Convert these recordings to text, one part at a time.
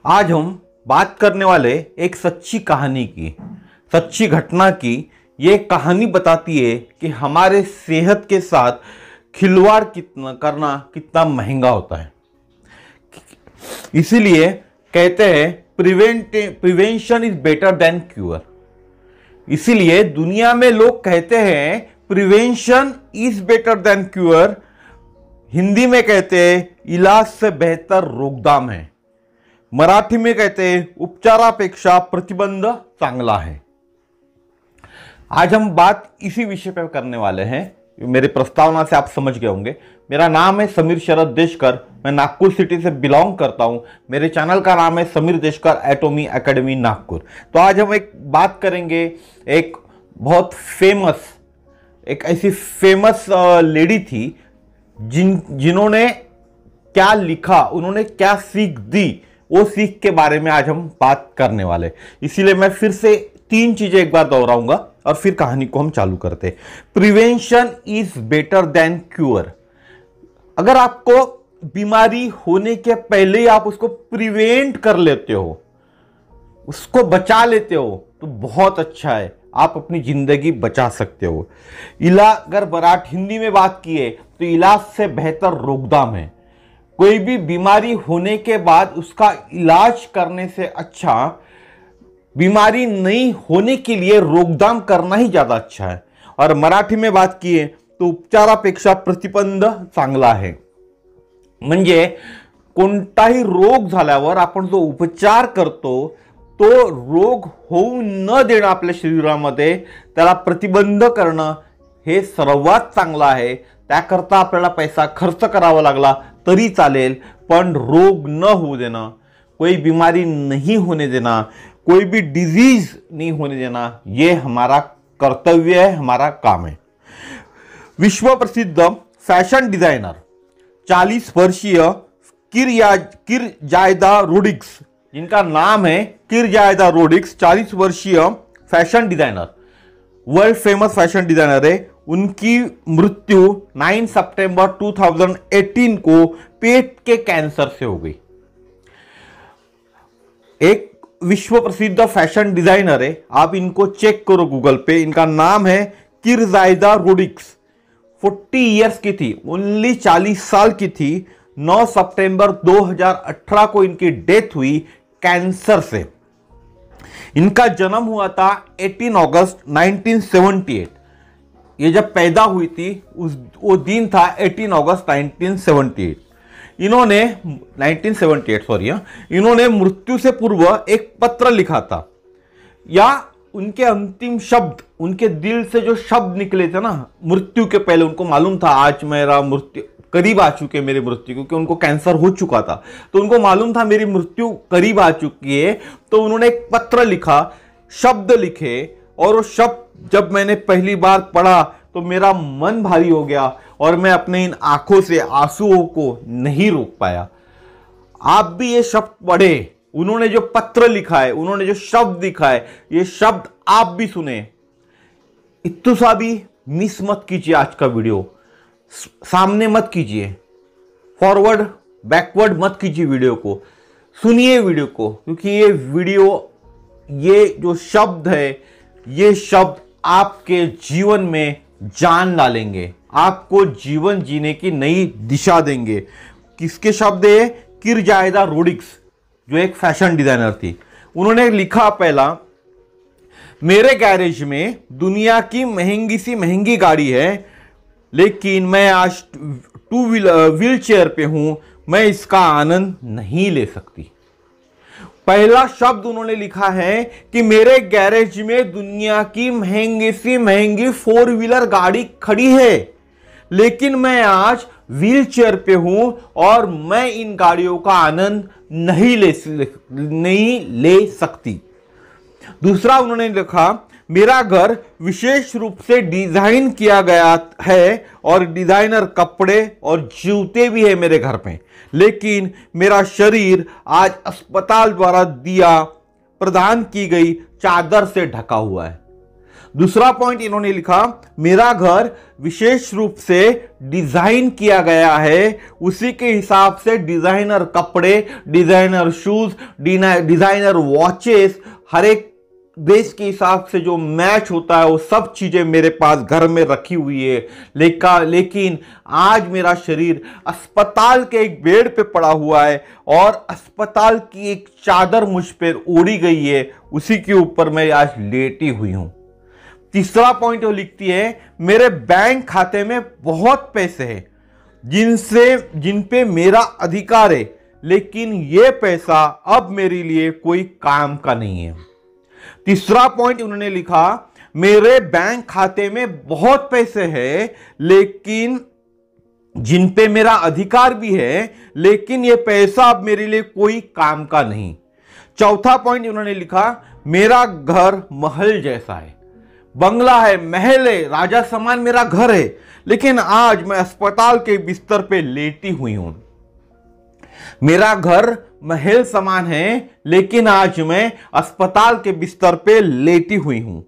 आज हम बात करने वाले एक सच्ची कहानी की, सच्ची घटना की। ये कहानी बताती है कि हमारे सेहत के साथ खिलवाड़ करना कितना महंगा होता है। इसीलिए कहते हैं prevention is better than cure. इसीलिए दुनिया में लोग कहते हैं prevention is better than cure. Hindi में कहते हैं इलाज से बेहतर रोकथाम है। मराठी में कहते हैं उपचारापेक्षा प्रतिबंध चांगला है। आज हम बात इसी विषय पर करने वाले हैं। मेरे प्रस्तावना से आप समझ गए होंगे। मेरा नाम है समीर शरद देशकर। मैं नागपुर सिटी से बिलोंग करता हूं। मेरे चैनल का नाम है समीर देशकर एटॉमी एकेडमी नागपुर। तो आज हम एक बात करेंगे, एक बहुत फेमस, एक ऐसी फेमस लेडी थी जिन्होंने क्या लिखा, उन्होंने क्या सीख दी, वो सीख के बारे में आज हम बात करने वाले। इसीलिए मैं फिर से 3 चीजें एक बार दोहराऊंगा और फिर कहानी को हम चालू करते। Prevention is better than cure. अगर आपको बीमारी होने के पहले ही आप उसको प्रिवेंट कर लेते हो, उसको बचा लेते हो, तो बहुत अच्छा है। आप अपनी जिंदगी बचा सकते हो। अगर मराठी हिंदी में बात की है तो इलाज से बेहतर रोकथाम है। कोई भी बीमारी होने के बाद उसका इलाज करने से अच्छा बीमारी नहीं होने के लिए रोकथाम करना ही ज्यादा अच्छा है। और मराठी में बात की है तो उपचारापेक्षा प्रतिबंध चांगला आहे। म्हणजे कोणताही रोग झाल्यावर आपण जो उपचार करतो तो रोग होऊ न देणं आपल्या शरीरामध्ये, त्याला प्रतिबंध करणं हे सर्वात चांगलं आहे। त्याकरता आपल्याला पैसा खर्च करावा लागला तरी चालेल, पण रोग न होऊ देना, कोई बीमारी नहीं होने देना, कोई भी डिजीज नहीं होने देना, ये हमारा कर्तव्य है, हमारा काम है। विश्व प्रसिद्ध फैशन डिजाइनर 40 वर्षीय किरजायदा रोड्रिग्स, जिनका नाम है किरजायदा रोड्रिग्स, 40 वर्षीय fashion designer, world famous fashion designer है। उनकी मृत्यु 9 सितंबर 2018 को पेट के कैंसर से हो गई। एक विश्व प्रसिद्ध फैशन डिजाइनर है, आप इनको चेक करो गूगल पे। इनका नाम है किरजायदा रोड्रिग्स। 40 इयर्स की थी, ओनली 40 साल की थी। 9 सितंबर 2018 को इनकी डेथ हुई कैंसर से। इनका जन्म हुआ था 18 अगस्त 1978। ये जब पैदा हुई थी वो दिन था 18 अगस्त 1978। इन्होंने 1978 सॉरी, इन्होंने मृत्यु से पूर्व एक पत्र लिखा था, या उनके अंतिम शब्द, उनके दिल से जो शब्द निकले थे ना मृत्यु के पहले, उनको मालूम था आज मेरा मृत्यु करीब आ चुके, मेरी मृत्यु, क्योंकि उनको कैंसर हो चुका था, तो उनको मालूम था मेरी मृत्यु करीब आ चुकी है। तो उन्होंने एक पत्र लिखा, शब्द लिखे, और वो शब्द जब मैंने पहली बार पढ़ा तो मेरा मन भारी हो गया और मैं अपने इन आंखों से आंसुओं को नहीं रोक पाया। आप भी ये शब्द पढ़े, उन्होंने जो पत्र लिखा है, उन्होंने जो शब्द लिखा है, ये शब्द आप भी सुने। इतना सा भी मिस मत कीजिए आज का वीडियो, सामने मत कीजिए, फॉरवर्ड बैकवर्ड मत कीजिए वीडियो को, सुनिए वीडियो को, क्योंकि ये वीडियो, ये जो शब्द है, ये शब्द आपके जीवन में जान डालेंगे, आपको जीवन जीने की नई दिशा देंगे। किसके शब्द है? किरजायदा रोड्रिग्स, जो एक फैशन डिजाइनर थी। उन्होंने लिखा, पहला, मेरे गैरेज में दुनिया की महंगी सी महंगी गाड़ी है, लेकिन मैं आज व्हील चेयर पे हूं, मैं इसका आनंद नहीं ले सकती। पहला शब्द उन्होंने लिखा है कि मेरे गैरेज में दुनिया की महंगी सी महंगी 4 व्हीलर गाड़ी खड़ी है, लेकिन मैं आज व्हील चेयर पे हूं और मैं इन गाड़ियों का आनंद नहीं ले सकती। दूसरा उन्होंने लिखा, मेरा घर विशेष रूप से डिजाइन किया गया है और डिजाइनर कपड़े और जूते भी है मेरे घर पे, लेकिन मेरा शरीर आज अस्पताल द्वारा दिया प्रदान की गई चादर से ढका हुआ है। दूसरा पॉइंट इन्होंने लिखा, मेरा घर विशेष रूप से डिजाइन किया गया है, उसी के हिसाब से डिजाइनर कपड़े, डिजाइनर शूज, डिजाइनर वॉचेस, हर एक देश के हिसाब से जो मैच होता है वो सब चीजें मेरे पास घर में रखी हुई है। लेकिन आज मेरा शरीर अस्पताल के एक बेड पे पड़ा हुआ है और अस्पताल की एक चादर मुझ पर ओढ़ी गई है, उसी के ऊपर मैं आज लेटी हुई हूं। तीसरा पॉइंट वो लिखती है, मेरे बैंक खाते में बहुत पैसे हैं जिन पे मेरा अधिकार है, लेकिन ये पैसा अब मेरे लिए कोई काम का नहीं है। तीसरा पॉइंट उन्होंने लिखा, मेरे बैंक खाते में बहुत पैसे हैं लेकिन जिन पे मेरा अधिकार भी है, लेकिन ये पैसा अब मेरे लिए कोई काम का नहीं। चौथा पॉइंट उन्होंने लिखा, मेरा घर महल जैसा है, बंगला है, महल है, राजा समान मेरा घर है, लेकिन आज मैं अस्पताल के बिस्तर पे लेटी हुई हूं। मेरा घर महल समान है, लेकिन आज मैं अस्पताल के बिस्तर पे लेटी हुई हूं।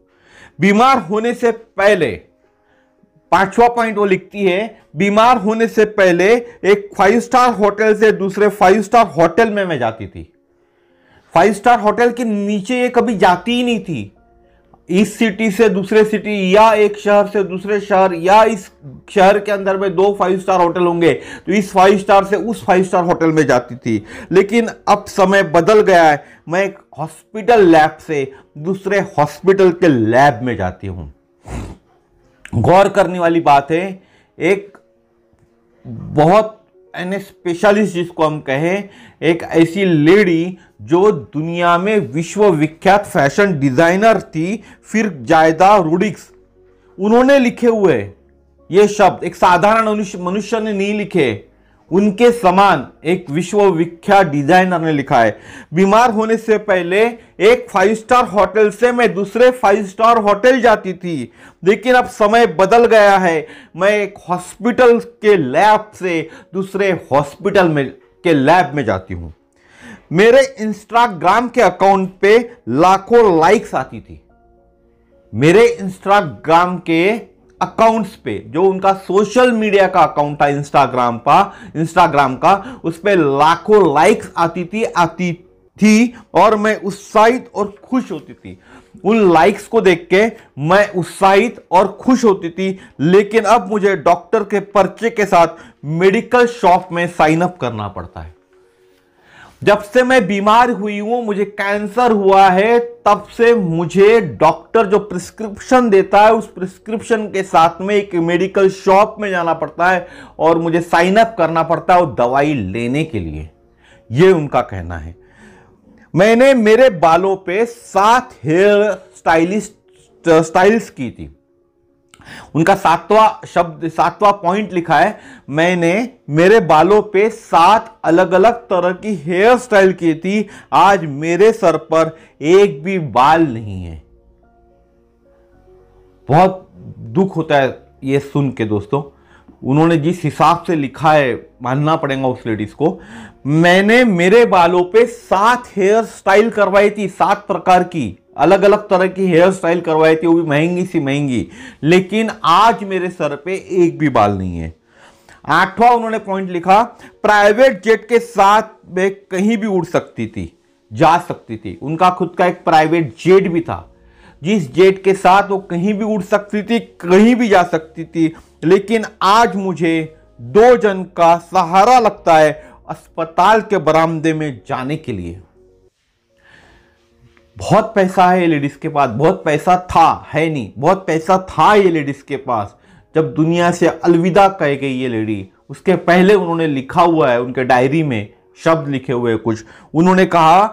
बीमार होने से पहले, पांचवा पॉइंट वो लिखती है, बीमार होने से पहले एक 5 स्टार होटल से दूसरे 5 स्टार होटल में मैं जाती थी। 5 स्टार होटल के नीचे ये कभी जाती ही नहीं थी। इस सिटी से दूसरे सिटी या एक शहर से दूसरे शहर या इस शहर के अंदर में 2 5 स्टार होटल होंगे तो इस 5 स्टार से उस 5 स्टार होटल में जाती थी। लेकिन अब समय बदल गया है, मैं एक हॉस्पिटल लैब से दूसरे हॉस्पिटल के लैब में जाती हूं। गौर करने वाली बात है, एक बहुत स्पेशलिस्ट जिसको हम कहें, एक ऐसी लेडी जो दुनिया में विश्व विख्यात फैशन डिजाइनर थी, फिर जायदा रोड्रिग्स, उन्होंने लिखे हुए ये शब्द एक साधारण मनुष्य ने नहीं लिखे, उनके समान एक विश्व विख्यात डिजाइनर ने लिखा है। बीमार होने से पहले एक 5 स्टार होटल से मैं दूसरे 5 स्टार होटल जाती थी, लेकिन अब समय बदल गया है, मैं एक हॉस्पिटल के लैब से दूसरे हॉस्पिटल में के लैब में जाती हूं। मेरे इंस्टाग्राम के अकाउंट पे लाखों लाइक्स आती थी। मेरे इंस्टाग्राम के अकाउंट्स पे, जो उनका सोशल मीडिया का अकाउंट था इंस्टाग्राम का, उस पे लाखों लाइक्स आती थी और मैं उत्साहित और खुश होती थी। उन लाइक्स को देख के मैं उत्साहित और खुश होती थी, लेकिन अब मुझे डॉक्टर के पर्चे के साथ मेडिकल शॉप में साइन अप करना पड़ता है। जब से मैं बीमार हुई हूं, मुझे कैंसर हुआ है, तब से मुझे डॉक्टर जो प्रिस्क्रिप्शन देता है उस प्रिस्क्रिप्शन के साथ में एक मेडिकल शॉप में जाना पड़ता है और मुझे साइन अप करना पड़ता है वो दवाई लेने के लिए। ये उनका कहना है। मैंने मेरे बालों पे 7 हेयर स्टाइल्स की थी। उनका 7वां पॉइंट लिखा है, मैंने मेरे बालों पे 7 अलग अलग तरह की हेयर स्टाइल की थी, आज मेरे सर पर एक भी बाल नहीं है। बहुत दुख होता है ये सुन के दोस्तों। उन्होंने जिस हिसाब से लिखा है, मानना पड़ेगा उस लेडीज को। मैंने मेरे बालों पे 7 हेयर स्टाइल करवाई थी, 7 प्रकार की अलग अलग तरह की हेयर स्टाइल करवाई थी, वो भी महंगी सी महंगी, लेकिन आज मेरे सर पे एक भी बाल नहीं है। 8वां उन्होंने पॉइंट लिखा, प्राइवेट जेट के साथ मैं कहीं भी उड़ सकती थी, जा सकती थी। उनका खुद का एक प्राइवेट जेट भी था, जिस जेट के साथ वो कहीं भी उड़ सकती थी, कहीं भी जा सकती थी, लेकिन आज मुझे 2 जन का सहारा लगता है अस्पताल के बरामदे में जाने के लिए। बहुत पैसा है ये लेडीज के पास, बहुत पैसा था, है नहीं, बहुत पैसा था ये लेडीज के पास। जब दुनिया से अलविदा कह गई ये लेडी, उसके पहले उन्होंने लिखा हुआ है, उनके डायरी में शब्द लिखे हुए कुछ, उन्होंने कहा,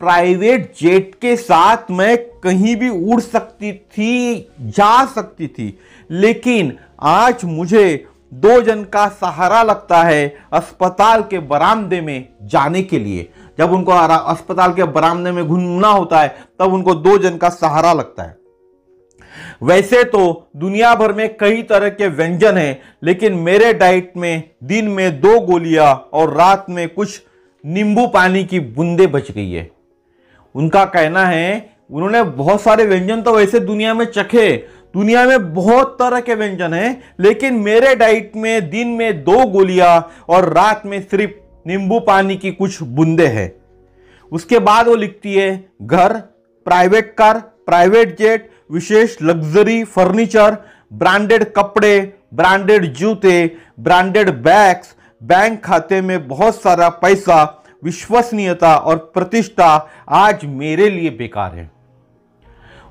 प्राइवेट जेट के साथ मैं कहीं भी उड़ सकती थी, जा सकती थी, लेकिन आज मुझे 2 जन का सहारा लगता है अस्पताल के बरामदे में जाने के लिए। जब उनको अस्पताल के बरामदे में घूमना होता है तब उनको 2 जन का सहारा लगता है। वैसे तो दुनिया भर में कई तरह के व्यंजन हैं, लेकिन मेरे डाइट में दिन में 2 गोलियां और रात में कुछ नींबू पानी की बूंदें बच गई है। उनका कहना है उन्होंने बहुत सारे व्यंजन तो वैसे दुनिया में चखे, दुनिया में बहुत तरह के व्यंजन हैं, लेकिन मेरे डाइट में दिन में 2 गोलियां और रात में सिर्फ नींबू पानी की कुछ बूंदे हैं। उसके बाद वो लिखती है घर, प्राइवेट कार, प्राइवेट जेट, विशेष लग्जरी फर्नीचर, ब्रांडेड कपड़े, ब्रांडेड जूते, ब्रांडेड बैग्स, बैंक खाते में बहुत सारा पैसा, विश्वसनीयता और प्रतिष्ठा आज मेरे लिए बेकार है।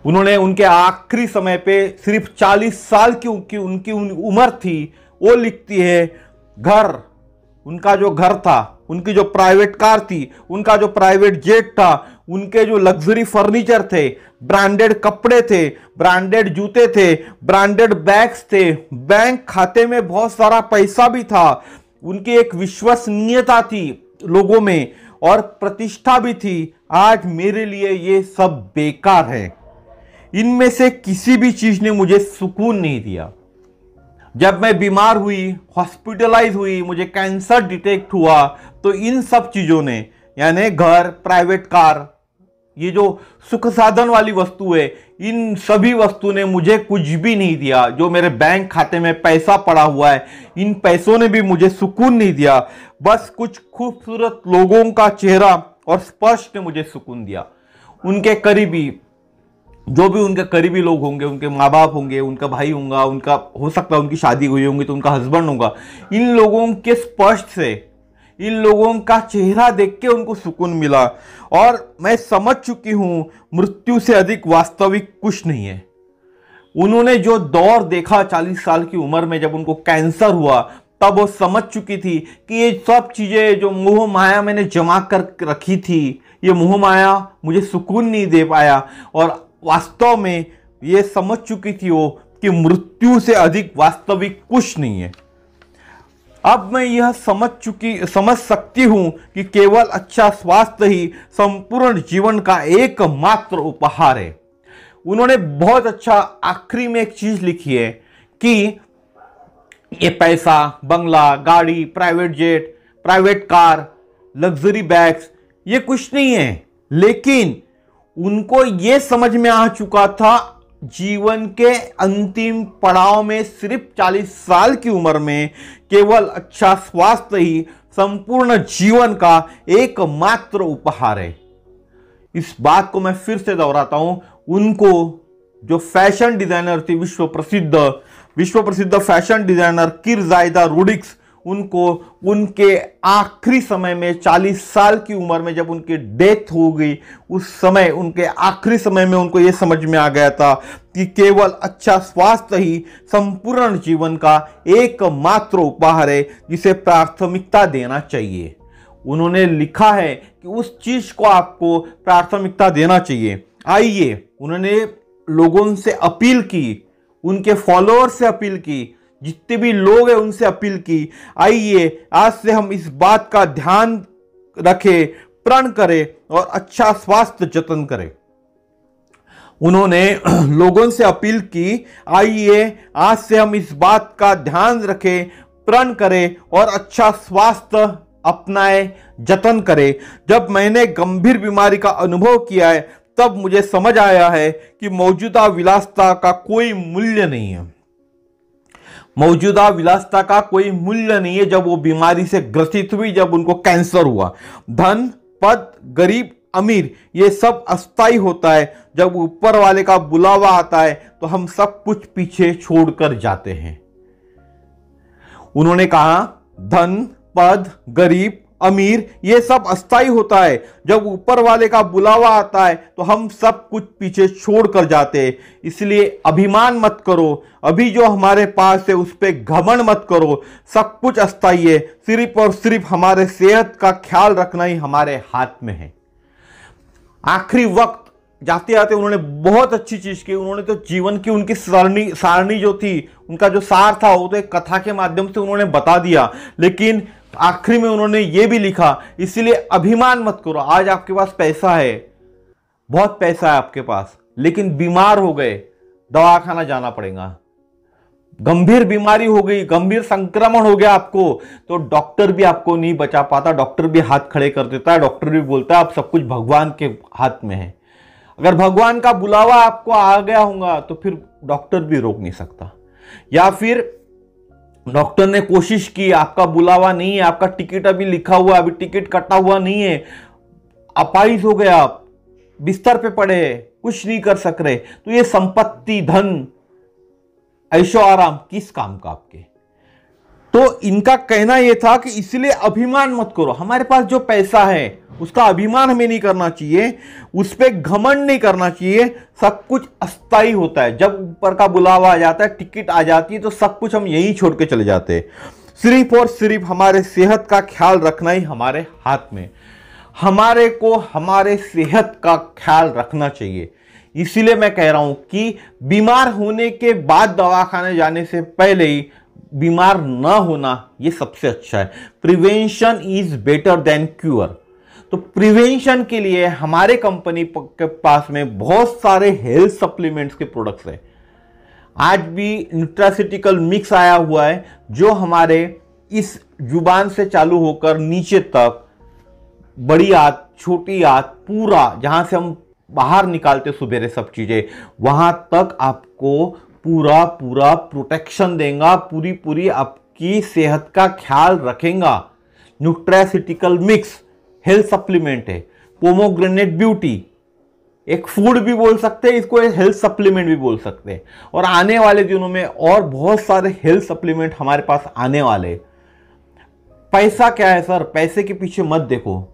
उन्होंने उनके आखिरी समय पे सिर्फ 40 साल की उनकी उम्र थी, वो लिखती है घर, उनका जो घर था, उनकी जो प्राइवेट कार थी, उनका जो प्राइवेट जेट था, उनके जो लग्जरी फर्नीचर थे, ब्रांडेड कपड़े थे, ब्रांडेड जूते थे, ब्रांडेड बैग्स थे, बैंक खाते में बहुत सारा पैसा भी था, उनकी एक विश्वसनीयता थी लोगों में और प्रतिष्ठा भी थी। आज मेरे लिए ये सब बेकार है। इनमें से किसी भी चीज ने मुझे सुकून नहीं दिया। जब मैं बीमार हुई, हॉस्पिटलाइज हुई, मुझे कैंसर डिटेक्ट हुआ, तो इन सब चीजों ने, यानी घर, प्राइवेट कार, ये जो सुख साधन वाली वस्तु है, इन सभी वस्तु ने मुझे कुछ भी नहीं दिया। जो मेरे बैंक खाते में पैसा पड़ा हुआ है, इन पैसों ने भी मुझे सुकून नहीं दिया। बस कुछ खूबसूरत लोगों का चेहरा और स्पर्श ने मुझे सुकून दिया। उनके करीबी, जो भी उनके करीबी लोग होंगे, उनके माँ बाप होंगे, उनका भाई होगा, उनका हो सकता है उनकी शादी हुई होंगी तो उनका हस्बैंड होगा, इन लोगों के स्पर्श से, इन लोगों का चेहरा देख के उनको सुकून मिला। और मैं समझ चुकी हूं मृत्यु से अधिक वास्तविक कुछ नहीं है। उन्होंने जो दौर देखा 40 साल की उम्र में, जब उनको कैंसर हुआ, तब वो समझ चुकी थी कि ये सब चीजें जो मोह माया मैंने जमा कर रखी थी, ये मोह माया मुझे सुकून नहीं दे पाया। और वास्तव में ये समझ चुकी थी वो कि मृत्यु से अधिक वास्तविक कुछ नहीं है। अब मैं यह समझ सकती हूं कि केवल अच्छा स्वास्थ्य ही संपूर्ण जीवन का एकमात्र उपहार है। उन्होंने बहुत अच्छा आखिरी में एक चीज लिखी है कि ये पैसा, बंगला, गाड़ी, private jet, private car, luxury bags, ये कुछ नहीं है। लेकिन उनको ये समझ में आ चुका था जीवन के अंतिम पड़ाव में, सिर्फ 40 साल की उम्र में, केवल अच्छा स्वास्थ्य ही संपूर्ण जीवन का एकमात्र उपहार है। इस बात को मैं फिर से दोहराता हूं। उनको जो फैशन डिजाइनर थी, विश्व प्रसिद्ध फैशन डिजाइनर किरजाइदा रोड्रिग्स, उनको उनके आखिरी समय में 40 साल की उम्र में जब उनकी डेथ हो गई, उस समय, उनके आखिरी समय में उनको यह समझ में आ गया था कि केवल अच्छा स्वास्थ्य ही संपूर्ण जीवन का एकमात्र उपहार है जिसे प्राथमिकता देना चाहिए। उन्होंने लिखा है कि उस चीज को आपको प्राथमिकता देना चाहिए। आइए, उन्होंने लोगों से अपील की, उनके फॉलोअर से अपील की, जितने भी लोग हैं उनसे अपील की, आइए आज से हम इस बात का ध्यान रखें, प्रण करें और अच्छा स्वास्थ्य जतन करें। उन्होंने लोगों से अपील की, आइए आज से हम इस बात का ध्यान रखें, प्रण करें और अच्छा स्वास्थ्य अपनाएं, जतन करें। जब मैंने गंभीर बीमारी का अनुभव किया है, तब मुझे समझ आया है कि मौजूदा विलासिता का कोई मूल्य नहीं है। मौजूदा विलासिता का कोई मूल्य नहीं है। जब वो बीमारी से ग्रसित हुई, जब उनको कैंसर हुआ, धन, पद, गरीब, अमीर, ये सब अस्थायी होता है। जब ऊपर वाले का बुलावा आता है तो हम सब कुछ पीछे छोड़कर जाते हैं। उन्होंने कहा, धन, पद, गरीब, अमीर, ये सब अस्थायी होता है। जब ऊपर वाले का बुलावा आता है तो हम सब कुछ पीछे छोड़कर जाते हैं। इसलिए अभिमान मत करो, अभी जो हमारे पास है उस पर घमंड मत करो। सब कुछ अस्थायी है, सिर्फ और सिर्फ हमारे सेहत का ख्याल रखना ही हमारे हाथ में है। आखिरी वक्त जाते जाते उन्होंने बहुत अच्छी चीज की। उन्होंने तो जीवन की उनकी सारणी जो थी, उनका जो सार था, वो तो एक कथा के माध्यम से उन्होंने बता दिया। लेकिन आखिरी में उन्होंने ये भी लिखा, इसलिए अभिमान मत करो। आज आपके पास पैसा है, बहुत पैसा है आपके पास, लेकिन बीमार हो गए, दवाखाना जाना पड़ेगा। गंभीर बीमारी हो गई, गंभीर संक्रमण हो गया आपको, तो डॉक्टर भी आपको नहीं बचा पाता। डॉक्टर भी हाथ खड़े कर देता है, डॉक्टर भी बोलता है अब सब कुछ भगवान के हाथ में है। अगर भगवान का बुलावा आपको आ गया होगा तो फिर डॉक्टर भी रोक नहीं सकता। या फिर डॉक्टर ने कोशिश की, आपका बुलावा नहीं है, आपका टिकट अभी लिखा हुआ, अभी टिकट कटा हुआ नहीं है, अपाहिज हो गया, आप बिस्तर पे पड़े हैं, कुछ नहीं कर सक रहे, तो ये संपत्ति, धन, ऐशो आराम किस काम का आपके। तो इनका कहना यह था कि इसलिए अभिमान मत करो। हमारे पास जो पैसा है उसका अभिमान हमें नहीं करना चाहिए, उस पर घमंड नहीं करना चाहिए। सब कुछ अस्थायी होता है, जब ऊपर का बुलावा आ जाता है, टिकट आ जाती है, तो सब कुछ हम यहीं छोड़ के चले जाते हैं। सिर्फ और सिर्फ हमारे सेहत का ख्याल रखना ही हमारे हाथ में। हमारे को हमारे सेहत का ख्याल रखना चाहिए। इसीलिए मैं कह रहा हूं कि बीमार होने के बाद दवाखाने जाने से पहले ही बीमार ना होना ये सबसे अच्छा है। Prevention is better than cure. तो प्रिवेंशन के लिए हमारे कंपनी के पास में बहुत सारे हेल्थ सप्लीमेंट्स के प्रोडक्ट्स हैं। आज भी न्यूट्रास्यूटिकल मिक्स आया हुआ है जो हमारे इस जुबान से चालू होकर नीचे तक, बड़ी आंत, छोटी आंत, पूरा जहां से हम बाहर निकालते सुबेरे सब चीजें, वहां तक आपको पूरा पूरा प्रोटेक्शन देगा, पूरी पूरी आपकी सेहत का ख्याल रखेगा। न्यूट्रास्यूटिकल मिक्स हेल्थ सप्लीमेंट है। पोमोग्रेनेट ब्यूटी एक फूड भी बोल सकते हैं इसको, एक हेल्थ सप्लीमेंट भी बोल सकते हैं। और आने वाले दिनों में और बहुत सारे हेल्थ सप्लीमेंट हमारे पास आने वाले। पैसा क्या है सर, पैसे के पीछे मत देखो।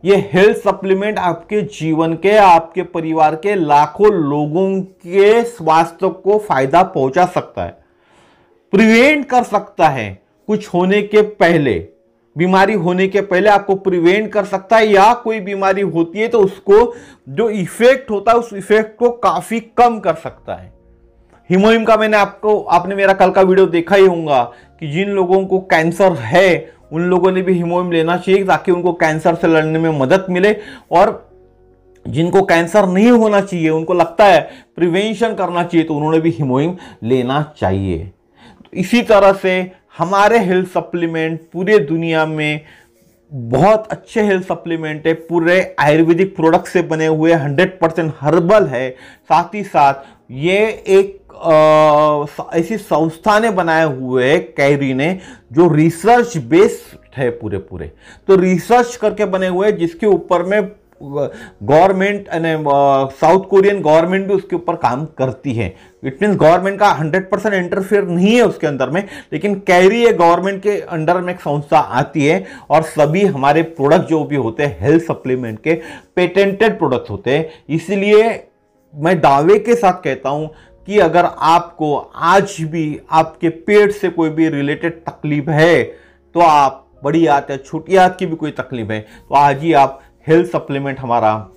ये हेल्थ सप्लीमेंट आपके जीवन के, आपके परिवार के लाखों लोगों के स्वास्थ्य को फायदा पहुंचा सकता है, प्रिवेंट कर सकता है। कुछ होने के पहले, बीमारी होने के पहले आपको प्रिवेंट कर सकता है, या कोई बीमारी होती है तो उसको जो इफेक्ट होता है उस इफेक्ट को काफी कम कर सकता है। हीमोहिम का आपने मेरा कल का वीडियो देखा ही होगा कि जिन लोगों को कैंसर है उन लोगों ने भी हीमोहिम लेना चाहिए ताकि उनको कैंसर से लड़ने में मदद मिले। और जिनको कैंसर नहीं होना चाहिए, उनको लगता है प्रिवेंशन करना चाहिए, तो उन्होंने भी हीमोहिम लेना चाहिए। तो इसी तरह से हमारे हेल्थ सप्लीमेंट पूरे दुनिया में बहुत अच्छे हेल्थ सप्लीमेंट है, पूरे आयुर्वेदिक प्रोडक्ट से बने हुए, 100% हर्बल है। साथ ही साथ ये एक ऐसी संस्था ने बनाए हुए है, कैरी ने, जो रिसर्च बेस्ड है पूरे। तो रिसर्च करके बने हुए, जिसके ऊपर में गवर्नमेंट, साउथ कोरियन गवर्नमेंट भी उसके ऊपर काम करती है। इट मीन्स गवर्नमेंट का 100% इंटरफेयर नहीं है उसके अंदर में, लेकिन कैरी ये गवर्नमेंट के अंडर में एक संस्था आती है। और सभी हमारे प्रोडक्ट जो भी होते हैं हेल्थ सप्लीमेंट के, पेटेंटेड प्रोडक्ट होते हैं। इसलिए मैं दावे के साथ कहता हूं कि अगर आपको आज भी आपके पेट से कोई भी रिलेटेड तकलीफ है, तो आप बड़ी आंत या छोटी आंत की भी कोई तकलीफ है, तो आज ही आप हेल्थ सप्लीमेंट हमारा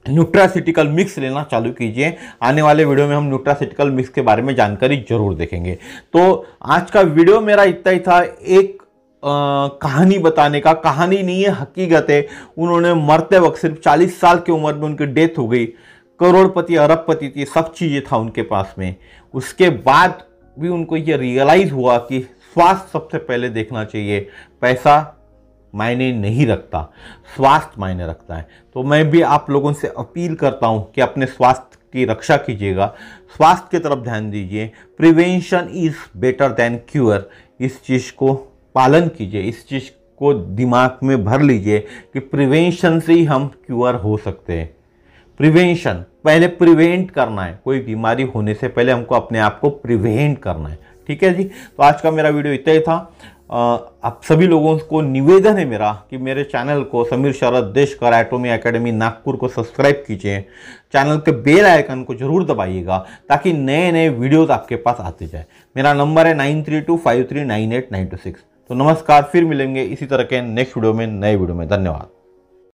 न्यूट्रास्यूटिकल मिक्स लेना चालू कीजिए। आने वाले वीडियो में हम न्यूट्रास्यूटिकल मिक्स के बारे में जानकारी जरूर देखेंगे। तो आज का वीडियो मेरा इतना ही था, एक कहानी बताने का। कहानी नहीं है, हकीकत है। उन्होंने मरते वक्त सिर्फ 40 साल की उम्र में उनकी डेथ हो गई। करोड़पति, अरबपति थी, सब चीजें था उनके पास में। उसके बाद भी उनको ये रियलाइज हुआ कि स्वास्थ्य सबसे पहले देखना चाहिए। पैसा मायने नहीं रखता, स्वास्थ्य मायने रखता है। तो मैं भी आप लोगों से अपील करता हूं कि अपने स्वास्थ्य की रक्षा कीजिएगा, स्वास्थ्य की तरफ ध्यान दीजिए। Prevention is better than cure. इस चीज को पालन कीजिए, इस चीज को दिमाग में भर लीजिए कि प्रिवेंशन से ही हम क्यूर हो सकते हैं। प्रिवेंशन, पहले प्रिवेंट करना है। कोई बीमारी होने से पहले हमको अपने आप को प्रिवेंट करना है। ठीक है जी। तो आज का मेरा वीडियो इतना ही था। आप सभी लोगों को निवेदन है मेरा कि मेरे चैनल को समीर शरद देशकर एटॉमी एकेडमी नागपुर को सब्सक्राइब कीजिए। चैनल के बेल आइकन को जरूर दबाइएगा ताकि नए नए वीडियोस आपके पास आते जाए। मेरा नंबर है 9325398926। तो नमस्कार, फिर मिलेंगे इसी तरह के नेक्स्ट वीडियो में, नए वीडियो में। धन्यवाद।